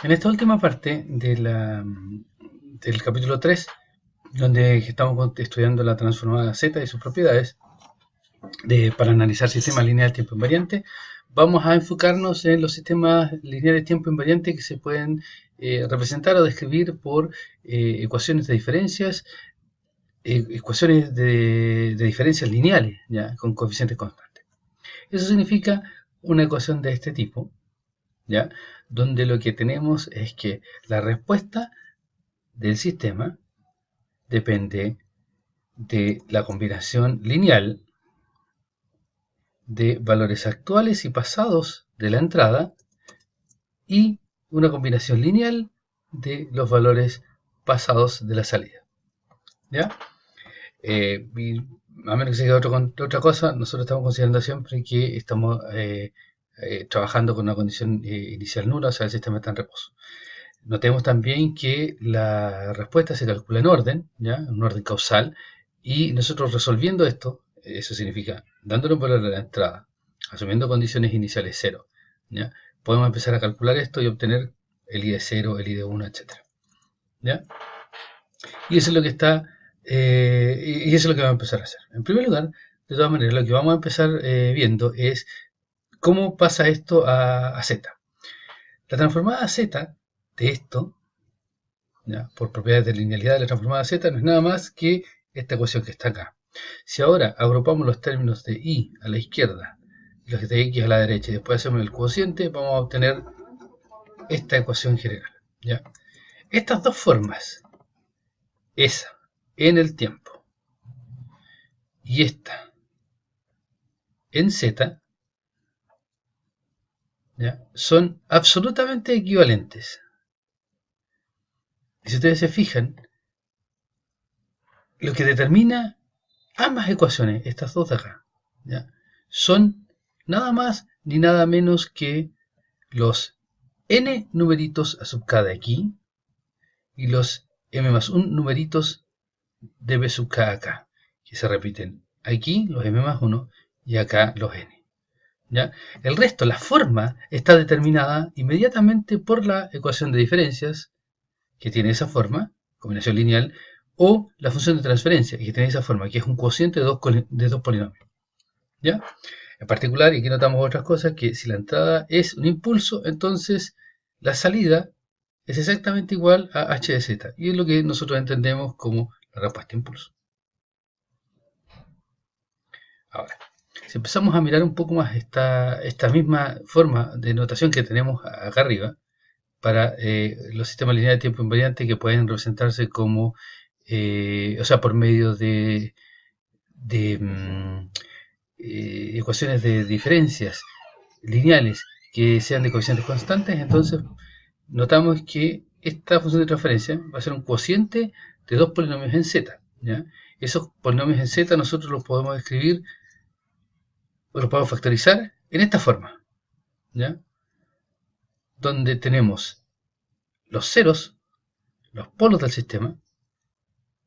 En esta última parte del capítulo 3, donde estamos estudiando la transformada Z y sus propiedades para analizar sistemas lineales tiempo invariante, vamos a enfocarnos en los sistemas lineales tiempo invariante que se pueden representar o describir por ecuaciones de diferencias, ecuaciones de diferencias lineales, ¿ya? Con coeficientes constantes. Eso significa una ecuación de este tipo, ¿ya? Donde lo que tenemos es que la respuesta del sistema depende de la combinación lineal de valores actuales y pasados de la entrada y una combinación lineal de los valores pasados de la salida. ¿Ya? Y a menos que se quede otra cosa, nosotros estamos considerando siempre que estamos trabajando con una condición inicial nula, o sea, el sistema está en reposo. Notemos también que la respuesta se calcula en orden, ¿ya? En un orden causal, y nosotros resolviendo esto, eso significa dándole un valor a la entrada, asumiendo condiciones iniciales 0, ¿ya? Podemos empezar a calcular esto y obtener el I de 0, el I de 1, etc. ¿Ya? Y eso es lo que está, y eso es lo que vamos a empezar a hacer. En primer lugar, de todas maneras, lo que vamos a empezar viendo es cómo pasa esto a Z. La transformada Z de esto, ¿ya? Por propiedades de linealidad de la transformada Z, no es nada más que esta ecuación que está acá. Si ahora agrupamos los términos de y a la izquierda y los de x a la derecha y después hacemos el cociente, vamos a obtener esta ecuación general, ¿ya? Estas dos formas, esa en el tiempo y esta en Z, ¿ya? Son absolutamente equivalentes. Y si ustedes se fijan, lo que determina ambas ecuaciones, estas dos de acá, ¿ya? Son nada más ni nada menos que los n numeritos a sub k de aquí y los m más 1 numeritos de b sub k acá, que se repiten aquí los m más 1 y acá los n. ¿Ya? El resto, la forma, está determinada inmediatamente por la ecuación de diferencias, que tiene esa forma, combinación lineal, o la función de transferencia, que tiene esa forma, que es un cociente de dos polinomios. ¿Ya? En particular, y aquí notamos otras cosas, que si la entrada es un impulso, entonces la salida es exactamente igual a h de z, y es lo que nosotros entendemos como la respuesta a impulso. Ahora, si empezamos a mirar un poco más esta misma forma de notación que tenemos acá arriba, para los sistemas lineales de tiempo invariante que pueden representarse como, o sea, por medio de ecuaciones de diferencias lineales que sean de coeficientes constantes, entonces notamos que esta función de transferencia va a ser un cociente de dos polinomios en z, ¿ya? Esos polinomios en z nosotros los podemos escribir o los podemos factorizar en esta forma, ¿ya? Donde tenemos los ceros, los polos del sistema,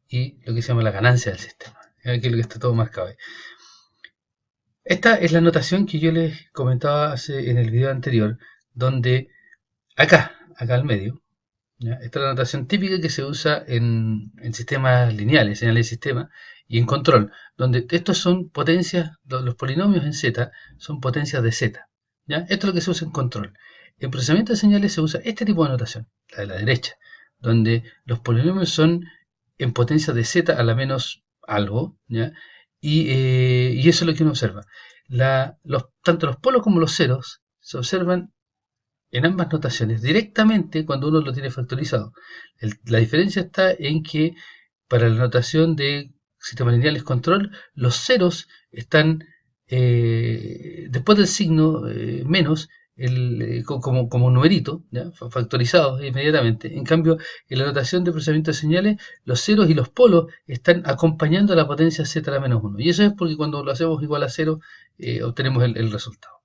y lo que se llama la ganancia del sistema. Aquí es lo que está todo marcado ahí. Esta es la notación que yo les comentaba en el video anterior, donde acá al medio, ¿ya? Esta es la notación típica que se usa en sistemas lineales, en el sistema y en control, donde estos son potencias, los polinomios en z son potencias de z. ¿Ya? Esto es lo que se usa en control. En procesamiento de señales se usa este tipo de notación, la de la derecha, donde los polinomios son en potencia de z a la menos algo, ¿ya? Y eso es lo que uno observa. Tanto los polos como los ceros se observan en ambas notaciones directamente cuando uno lo tiene factorizado. La diferencia está en que para la notación de sistemas lineales control, los ceros están después del signo menos, como un numerito, ¿ya? Factorizados inmediatamente. En cambio, en la notación de procesamiento de señales, los ceros y los polos están acompañando a la potencia z a la menos 1. Y eso es porque cuando lo hacemos igual a 0, obtenemos el resultado.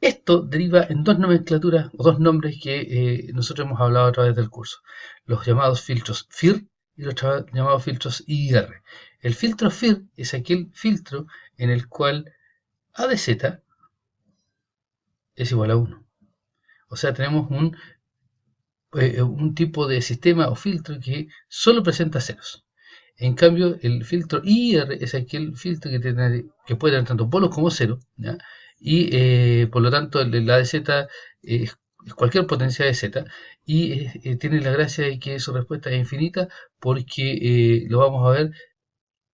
Esto deriva en dos nomenclaturas o dos nombres que nosotros hemos hablado a través del curso. Los llamados filtros FIR y los llamados filtros IR. El filtro FIR es aquel filtro en el cual A de Z es igual a 1. O sea, tenemos un tipo de sistema o filtro que solo presenta ceros. En cambio, el filtro IR es aquel filtro que puede tener tanto polos como cero, ¿ya? Y por lo tanto, la de Z es cualquier potencia de Z, y tiene la gracia de que su respuesta es infinita, porque lo vamos a ver,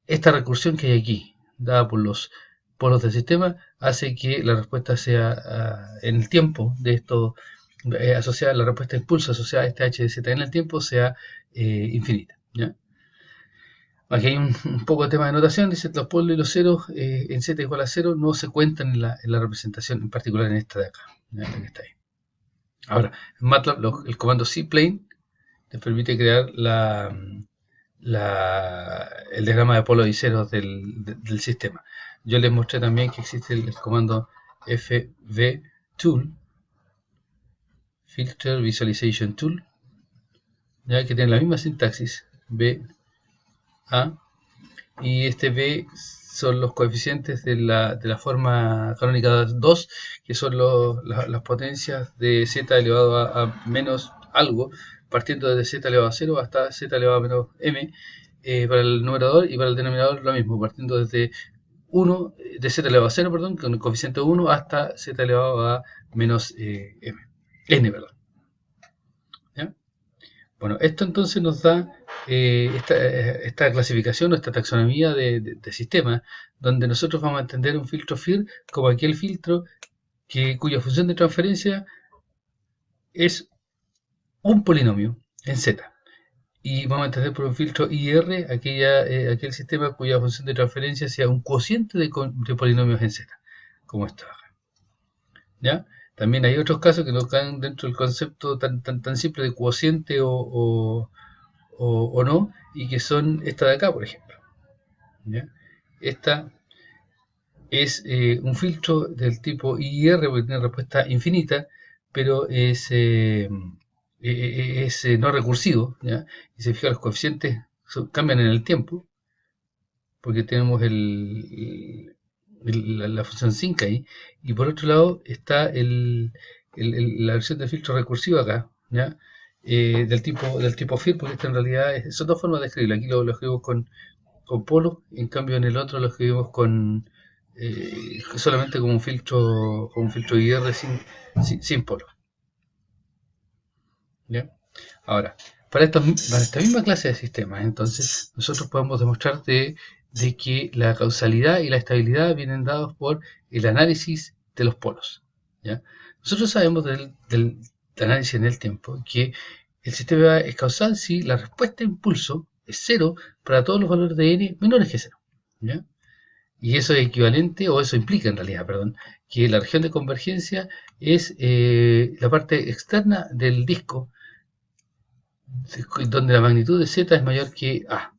esta recursión que hay aquí, dada por los polos del sistema, hace que la respuesta sea en el tiempo de esto, asociada, la respuesta de impulso asociada a este h de z en el tiempo sea infinita, ¿ya? Aquí hay un poco de tema de notación, dice los polos y los ceros en z igual a 0 no se cuentan en la representación, en particular en esta de acá, ¿ya? La que está ahí. Ahora, en MATLAB el comando cplane te permite crear el diagrama de polos y ceros del sistema. Yo les mostré también que existe el comando fvtool, Filter Visualization Tool, ya que tiene la misma sintaxis, B, A, y este B son los coeficientes de la forma canónica 2, que son las potencias de z elevado a menos algo, partiendo desde z elevado a 0 hasta z elevado a menos m, para el numerador, y para el denominador lo mismo, partiendo desde 1, de z elevado a 0, perdón, con el coeficiente 1 hasta z elevado a menos n, perdón. ¿Ya? Bueno, esto entonces nos da esta clasificación o esta taxonomía de sistemas, donde nosotros vamos a entender un filtro FIR como aquel filtro cuya función de transferencia es un polinomio en Z. Y vamos a entender por un filtro IR aquel sistema cuya función de transferencia sea un cociente de polinomios en Z, como esto acá. ¿Ya? También hay otros casos que no caen dentro del concepto tan simple de cociente o no, y que son esta de acá, por ejemplo. ¿Ya? Esta es un filtro del tipo IR, porque tiene respuesta infinita, pero es no recursivo, ¿ya? Y se fija, los coeficientes cambian en el tiempo, porque tenemos la función sync ahí, y por otro lado está la versión de filtro recursivo acá, ¿ya? Del tipo FIR, porque esta en realidad son dos formas de escribirlo. Aquí lo escribimos con polo, en cambio en el otro lo escribimos solamente como un filtro IR sin polo. ¿Ya? Ahora, para esta misma clase de sistemas, entonces, nosotros podemos demostrar de que la causalidad y la estabilidad vienen dados por el análisis de los polos, ¿ya? Nosotros sabemos del análisis en el tiempo que el sistema es causal si la respuesta de impulso es 0 para todos los valores de n menores que 0, ¿ya? Y eso es equivalente, o eso implica en realidad, perdón, que la región de convergencia es la parte externa del disco, donde la magnitud de z es mayor que a,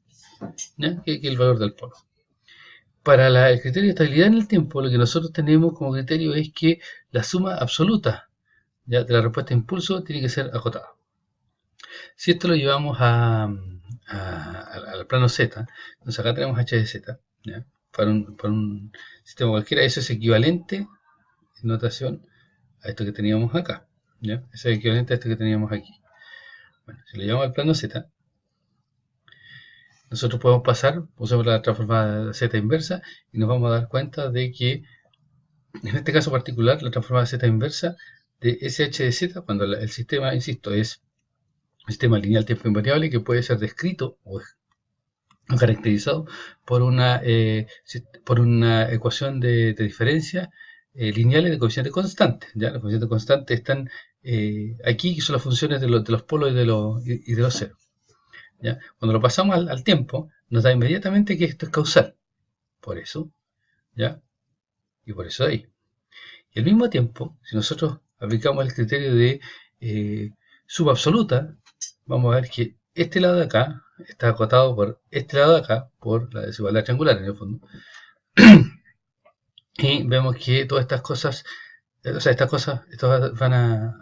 ¿ya? Que el valor del polo. Para el criterio de estabilidad en el tiempo, lo que nosotros tenemos como criterio es que la suma absoluta, ¿ya?, de la respuesta de impulso tiene que ser acotada. Si esto lo llevamos al plano z, entonces acá tenemos h de z, ¿ya?, para un sistema cualquiera. Eso es equivalente en notación a esto que teníamos acá, ¿ya? Eso es equivalente a esto que teníamos aquí. Bueno, si lo llevamos al plano z, nosotros podemos pasar, usamos la transformada z inversa, y nos vamos a dar cuenta de que en este caso particular, la transformada z inversa de SH de z, cuando el sistema, insisto, es un sistema lineal tiempo invariable que puede ser descrito o caracterizado por una ecuación de diferencia lineales de coeficiente constante. ¿Ya? Los coeficientes constantes están aquí, que son las funciones de los polos y de los ceros. ¿Ya? Cuando lo pasamos al tiempo, nos da inmediatamente que esto es causal. Por eso, ¿ya? Y por eso ahí. Y al mismo tiempo, si nosotros aplicamos el criterio de suma absoluta, vamos a ver que este lado de acá está acotado por este lado de acá, por la desigualdad triangular en el fondo. Y vemos que todas estas cosas, o sea, estos no van a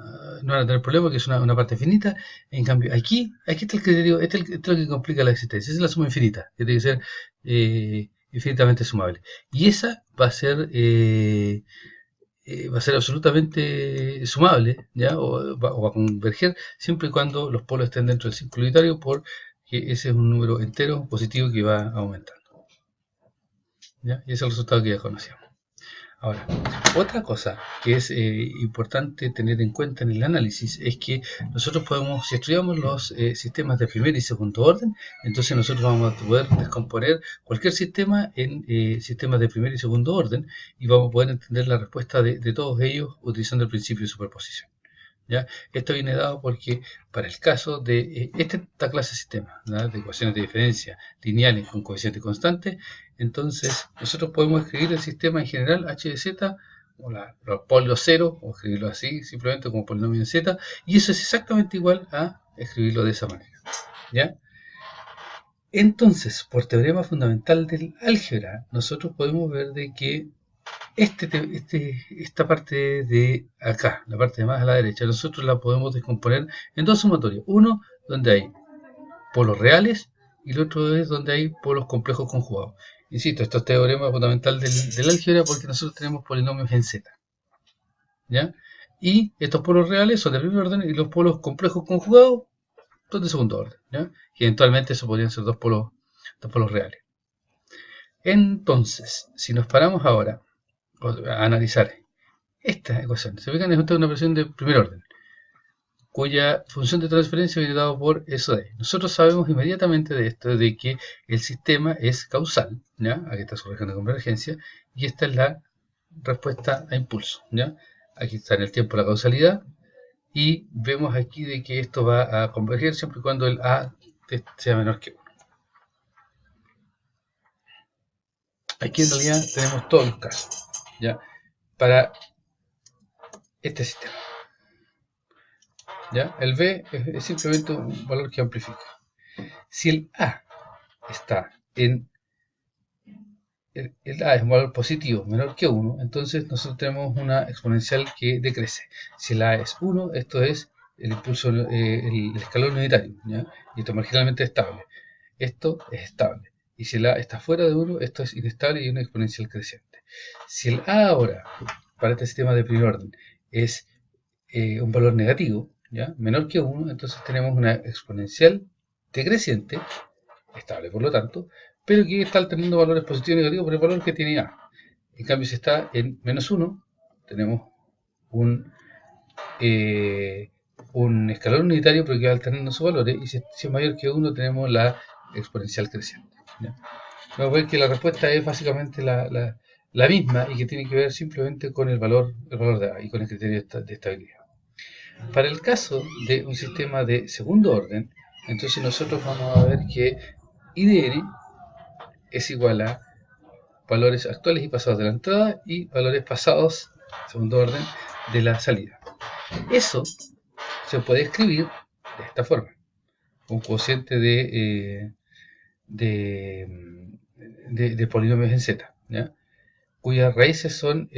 tener problema, porque es una parte finita. En cambio, aquí está el criterio, este es lo que complica la existencia. Esa es la suma infinita, que tiene que ser infinitamente sumable. Y esa va a ser va a ser absolutamente sumable, ¿ya? O va a converger siempre y cuando los polos estén dentro del círculo unitario, porque ese es un número entero positivo que va aumentando, ¿ya? Y ese es el resultado que ya conocíamos. Ahora, otra cosa que es importante tener en cuenta en el análisis es que nosotros podemos, si estudiamos los sistemas de primer y segundo orden, entonces nosotros vamos a poder descomponer cualquier sistema en sistemas de primer y segundo orden y vamos a poder entender la respuesta de todos ellos utilizando el principio de superposición. ¿Ya? Esto viene dado porque para el caso de esta clase de sistemas, ¿no? De ecuaciones de diferencia lineales con coeficiente constante, entonces nosotros podemos escribir el sistema en general h de z, o los polios 0, o escribirlo así simplemente como polinomio en z, y eso es exactamente igual a escribirlo de esa manera. ¿Ya? Entonces, por teorema fundamental del álgebra, nosotros podemos ver de que esta parte de acá, la parte de más a la derecha, nosotros la podemos descomponer en dos sumatorios. Uno, donde hay polos reales, y el otro es donde hay polos complejos conjugados. Insisto, esto es teorema fundamental del álgebra porque nosotros tenemos polinomios en Z. ¿Ya? Y estos polos reales son de primer orden y los polos complejos conjugados son de segundo orden. ¿Ya? Y eventualmente eso podrían ser dos polos reales. Entonces, si nos paramos ahora a analizar esta ecuación, se fijan, es una ecuación de primer orden, cuya función de transferencia viene dado por eso de. Nosotros sabemos inmediatamente de esto, de que el sistema es causal, ¿ya? Aquí está su región de convergencia, y esta es la respuesta a impulso, ¿ya? Aquí está en el tiempo la causalidad, y vemos aquí de que esto va a converger siempre y cuando el A sea menor que 1. Aquí en realidad tenemos todos los casos, ¿ya? Para este sistema. ¿Ya? El B es simplemente un valor que amplifica. Si el A está en el A es un valor positivo menor que 1, entonces nosotros tenemos una exponencial que decrece. Si el A es 1, esto es el impulso, el escalón unitario, ¿ya? Y esto es marginalmente estable. Esto es estable. Y si el A está fuera de 1, esto es inestable y una exponencial creciente. Si el A ahora, para este sistema de primer orden, es un valor negativo, ¿ya? Menor que 1, entonces tenemos una exponencial decreciente, estable por lo tanto, pero que está alternando valores positivos y negativos por el valor que tiene A. En cambio, si está en menos 1, tenemos un escalón unitario, pero que va alternando sus valores, y si es mayor que 1, tenemos la exponencial creciente. ¿Ya? Vamos a ver que la respuesta es básicamente la misma y que tiene que ver simplemente con el valor de A y con el criterio de estabilidad. Para el caso de un sistema de segundo orden, entonces nosotros vamos a ver que I de n es igual a valores actuales y pasados de la entrada y valores pasados, segundo orden, de la salida. Eso se puede escribir de esta forma. Un cociente de polinomios en Z, ¿ya? Cuyas raíces son,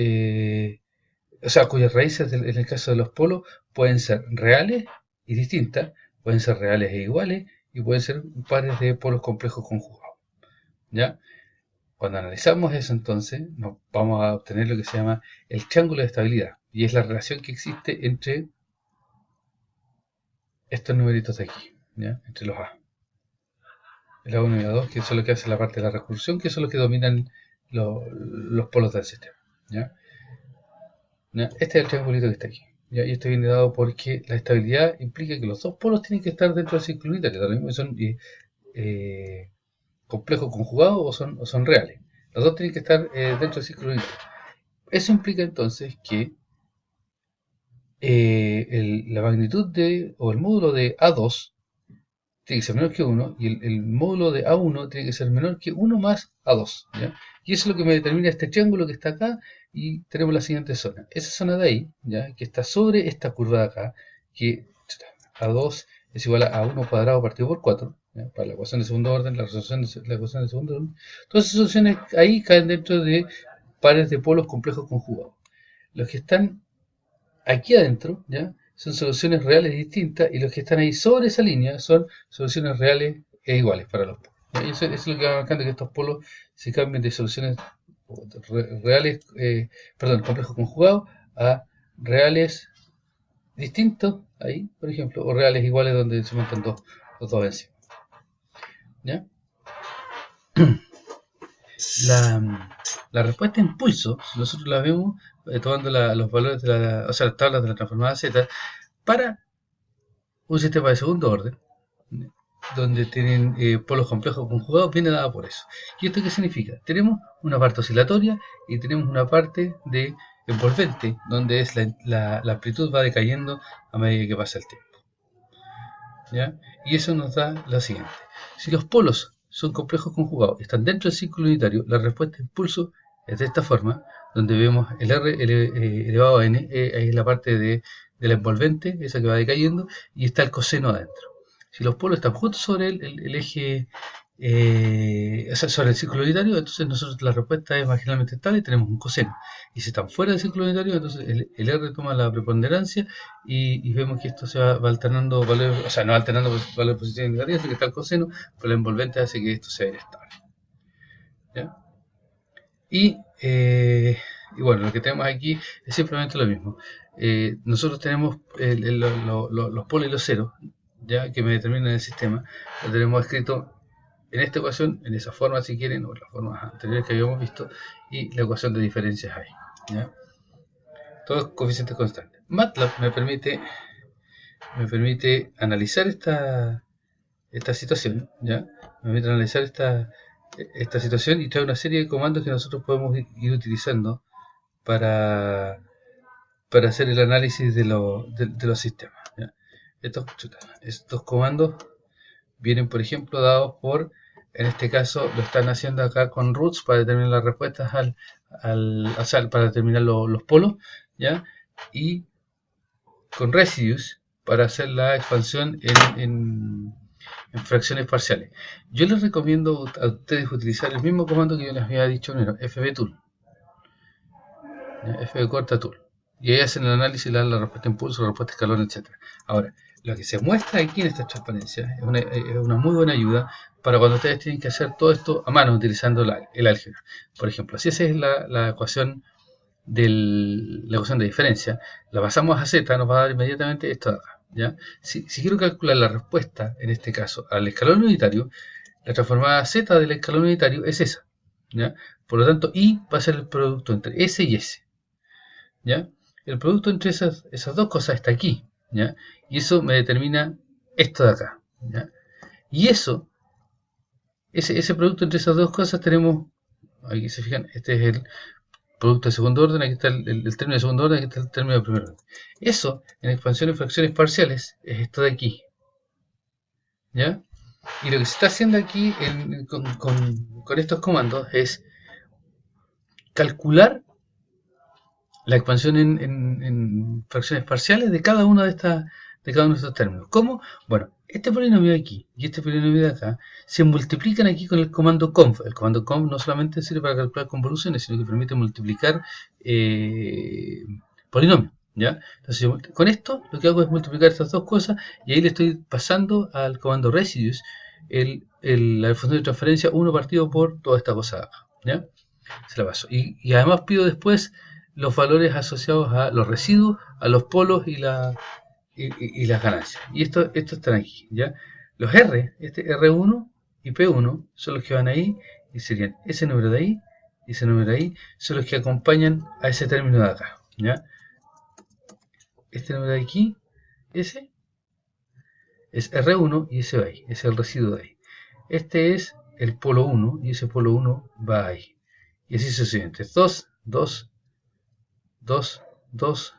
cuyas raíces en el caso de los polos pueden ser reales y distintas, pueden ser reales e iguales y pueden ser pares de polos complejos conjugados, ¿ya? Cuando analizamos eso, entonces, nos vamos a obtener lo que se llama el triángulo de estabilidad, y es la relación que existe entre estos numeritos de aquí, ¿ya? Entre los A. El A1 y el A2, que son lo que hace la parte de la recursión, que son los que dominan los polos del sistema, ¿ya? Este es el triangulito que está aquí, ¿ya? Y esto viene dado porque la estabilidad implica que los dos polos tienen que estar dentro del círculo unitario, lo mismo que son complejos conjugados o son reales. Los dos tienen que estar dentro del círculo unitario. Eso implica entonces que la magnitud o el módulo de A2 tiene que ser menor que 1 y el módulo de A1 tiene que ser menor que 1 más A2, ¿ya? Y eso es lo que me determina este triángulo que está acá, y tenemos la siguiente zona. Esa zona de ahí, ¿ya? Que está sobre esta curva de acá, que A2 es igual a A1 cuadrado partido por 4, ¿ya? Para la ecuación de segundo orden, la ecuación de segundo orden. Todas esas soluciones ahí caen dentro de pares de polos complejos conjugados. Los que están aquí adentro, ¿ya? Son soluciones reales distintas, y los que están ahí sobre esa línea son soluciones reales e iguales para los polos. ¿Ya? Y eso es lo que va marcando que estos polos se cambien de soluciones reales, complejos conjugados, a reales distintos ahí, por ejemplo, o reales iguales donde se montan los dos encima. ¿Ya? La respuesta impulso, si nosotros la vemos tomando los valores de las tablas de la transformada Z para un sistema de segundo orden, donde tienen polos complejos conjugados, viene dada por eso. ¿Y esto qué significa? Tenemos una parte oscilatoria y tenemos una parte de envolvente, donde es la amplitud va decayendo a medida que pasa el tiempo. ¿Ya? Y eso nos da lo siguiente. Si los polos son complejos conjugados, están dentro del círculo unitario, la respuesta de impulso es de esta forma, donde vemos el R elevado a n, es la parte de la envolvente, esa que va decayendo, y está el coseno adentro. Si los polos están justo sobre el eje, o sea, sobre el círculo unitario, entonces nosotros la respuesta es marginalmente estable y tenemos un coseno. Y si están fuera del círculo unitario, entonces el R toma la preponderancia y vemos que esto se va alternando valores, o sea, no alternando valores de posición negativa, así que está el coseno, pero la envolvente hace que esto sea inestable. ¿Ya? Y bueno, lo que tenemos aquí es simplemente lo mismo. Nosotros tenemos los polos y los ceros, ya que me determinan el sistema. Lo tenemos escrito en esta ecuación, en esa forma si quieren, o en las formas anteriores que habíamos visto, y la ecuación de diferencias ahí. ¿Ya? Todos coeficientes constantes. MATLAB me permite analizar esta situación, ¿ya? Me permite analizar esta situación y trae una serie de comandos que nosotros podemos ir utilizando para hacer el análisis de los sistemas. ¿Ya? Estos comandos vienen, por ejemplo, dados por, en este caso, lo están haciendo acá con roots para determinar las respuestas o sea, para determinar los polos, ¿ya? Y con residues para hacer la expansión en fracciones parciales. Yo les recomiendo a ustedes utilizar el mismo comando que yo les había dicho primero, fbtool. fbcorta-tool. Y ahí hacen el análisis, le dan la respuesta impulso, la respuesta escalón, etc. Ahora, lo que se muestra aquí en esta transparencia es una muy buena ayuda para cuando ustedes tienen que hacer todo esto a mano utilizando el álgebra. Por ejemplo, si esa es la ecuación la ecuación de diferencia, la pasamos a z, nos va a dar inmediatamente esto de acá. ¿Ya? Si quiero calcular la respuesta, en este caso, al escalón unitario, la transformada z del escalón unitario es esa. ¿Ya? Por lo tanto, I va a ser el producto entre S y S. ¿Ya? El producto entre esas dos cosas está aquí. ¿Ya? Y eso me determina esto de acá. ¿Ya? Y eso, ese producto entre esas dos cosas tenemos, aquí se fijan, este es el producto de segundo orden, aquí está el término de segundo orden, aquí está el término de primer orden. Eso, en expansión y fracciones parciales, es esto de aquí. ¿Ya? Y lo que se está haciendo aquí con estos comandos es calcular la expansión en fracciones parciales de cada uno de estos términos. ¿Cómo? Bueno, este polinomio de aquí y este polinomio de acá se multiplican aquí con el comando conv. El comando conv no solamente sirve para calcular convoluciones, sino que permite multiplicar polinomios. ¿Ya? Entonces, con esto lo que hago es multiplicar estas dos cosas y ahí le estoy pasando al comando residues la función de transferencia 1 partido por toda esta cosa de acá. ¿Ya? Se la paso. Y además pido después los valores asociados a los residuos, a los polos y las ganancias. Y estos están aquí, ¿ya? Los R, este R1 y P1 son los que van ahí y serían ese número de ahí y ese número de ahí son los que acompañan a ese término de acá, ¿ya? Este número de aquí, ese es R1 y ese va ahí, es el residuo de ahí. Este es el polo 1 y ese polo 1 va ahí. Y así sucesivamente. 2, 2, 2, 2,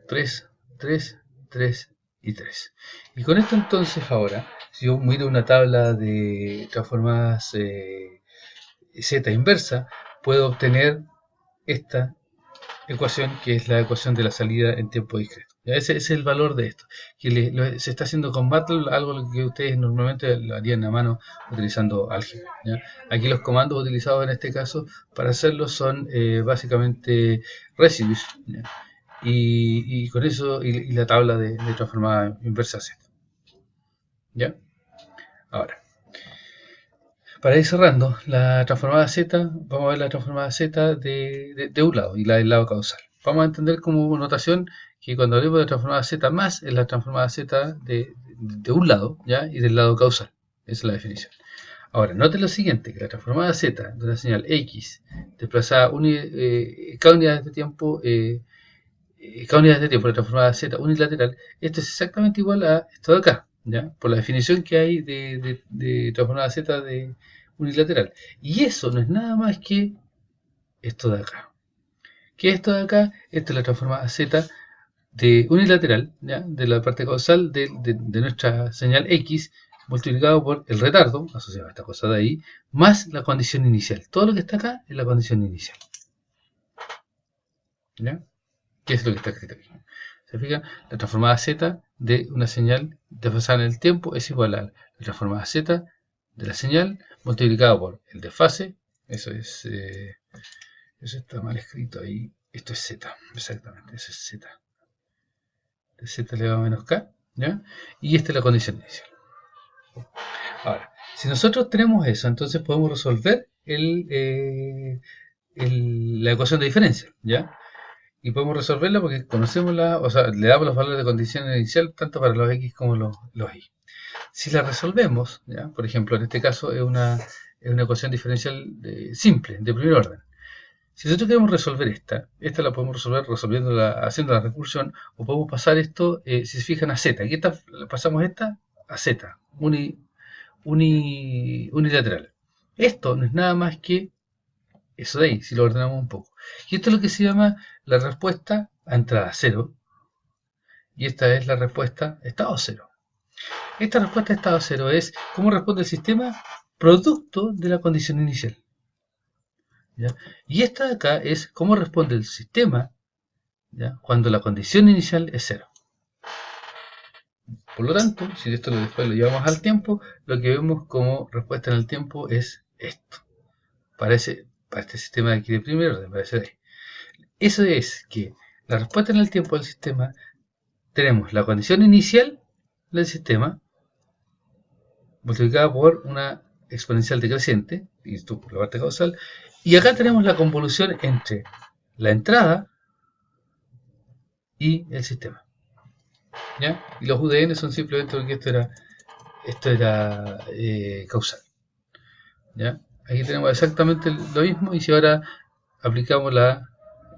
3, 3, 3 y 3. Y con esto entonces ahora, si yo miro una tabla de transformadas z inversa, puedo obtener esta ecuación que es la ecuación de la salida en tiempo discreto. ¿Ya? Ese es el valor de esto, que se está haciendo con MATLAB, algo que ustedes normalmente lo harían a mano utilizando álgebra. ¿Ya? Aquí los comandos utilizados en este caso para hacerlo son básicamente residues, ¿ya? Y con eso, y la tabla de transformada inversa Z. ¿Ya? Ahora, para ir cerrando, la transformada Z, vamos a ver la transformada Z de un lado y la del lado causal. vamos a entender como notación que cuando hablemos de transformada Z más es la transformada Z de un lado, ¿ya? Y del lado causal. Esa es la definición. Ahora, note lo siguiente, que la transformada Z de una señal X desplazada cada unidad de tiempo, la transformada Z unilateral, esto es exactamente igual a esto de acá, ¿ya? Por la definición que hay de transformada Z de unilateral. Y eso no es nada más que esto de acá. ¿Qué es esto de acá? Esto es la transformada Z de unilateral, ¿ya? De la parte causal de nuestra señal X multiplicado por el retardo, asociado a esta cosa de ahí, más la condición inicial. Todo lo que está acá es la condición inicial. ¿Ya? ¿Qué es lo que está escrito aquí? ¿Se fija? La transformada Z de una señal desfasada en el tiempo es igual a la transformada Z de la señal multiplicado por el desfase. Eso está mal escrito ahí. Esto es Z, exactamente, eso es Z. De Z elevado a menos K, ¿ya? Y esta es la condición inicial. Ahora, si nosotros tenemos eso, entonces podemos resolver la ecuación de diferencia, ¿ya? Y podemos resolverla porque conocemos o sea, le damos los valores de condición inicial tanto para los X como los Y. Si la resolvemos, ¿ya? Por ejemplo, en este caso es una ecuación diferencial simple, de primer orden. Si nosotros queremos resolver esta la podemos resolver haciendo la recursión, o podemos pasar esto, si se fijan, a Z. Aquí pasamos esta a Z, unilateral. Esto no es nada más que eso de ahí, si lo ordenamos un poco. Y esto es lo que se llama la respuesta a entrada 0. Y esta es la respuesta a estado 0. Esta respuesta a estado 0 es cómo responde el sistema producto de la condición inicial. ¿Ya? Y esta de acá es cómo responde el sistema, ¿ya? Cuando la condición inicial es 0. Por lo tanto, si esto después lo llevamos al tiempo, lo que vemos como respuesta en el tiempo es esto. Para este sistema de aquí de primer orden, parece de ahí. Eso es que la respuesta en el tiempo del sistema, tenemos la condición inicial del sistema multiplicada por una exponencial decreciente, y esto por la parte causal, y acá tenemos la convolución entre la entrada y el sistema. ¿Ya? Y los UDN son simplemente porque esto era causal. ¿Ya? Aquí tenemos exactamente lo mismo, y si ahora aplicamos la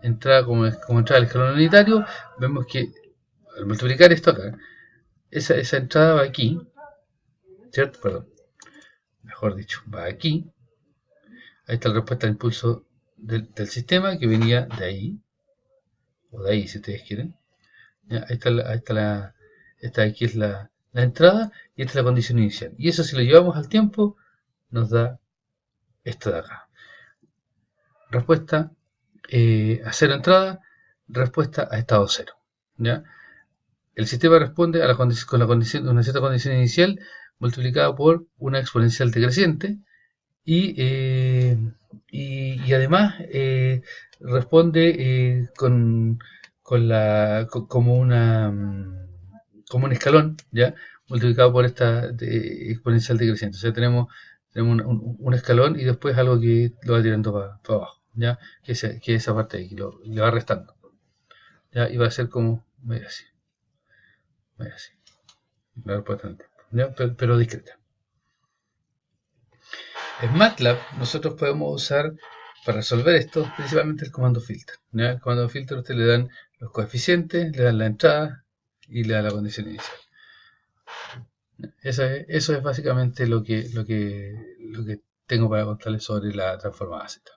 entrada como entrada al escalón unitario, vemos que al multiplicar esto acá, esa entrada va aquí, ¿cierto? Perdón, mejor dicho, va aquí. Ahí está la respuesta al impulso del sistema que venía de ahí, o de ahí si ustedes quieren. ¿Ya? Esta de aquí es la entrada y esta es la condición inicial. Y eso, si lo llevamos al tiempo, nos da esto de acá. Respuesta a cero entrada, respuesta a estado cero. ¿Ya? El sistema responde a con una cierta condición inicial multiplicada por una exponencial decreciente y además responde como un escalón, ¿ya? Multiplicado por esta exponencial decreciente. O sea, tenemos un escalón y después algo que lo va tirando para abajo, ¿ya? Que esa parte de aquí le va restando, ¿ya? Y va a ser como medio así. La respuesta en el tiempo, ¿ya? Pero discreta. En MATLAB nosotros podemos usar para resolver esto principalmente el comando filter. ¿Ya? El comando filter usted le dan los coeficientes, le dan la entrada y le dan la condición inicial. Eso es básicamente lo que tengo para contarles sobre la transformada Z.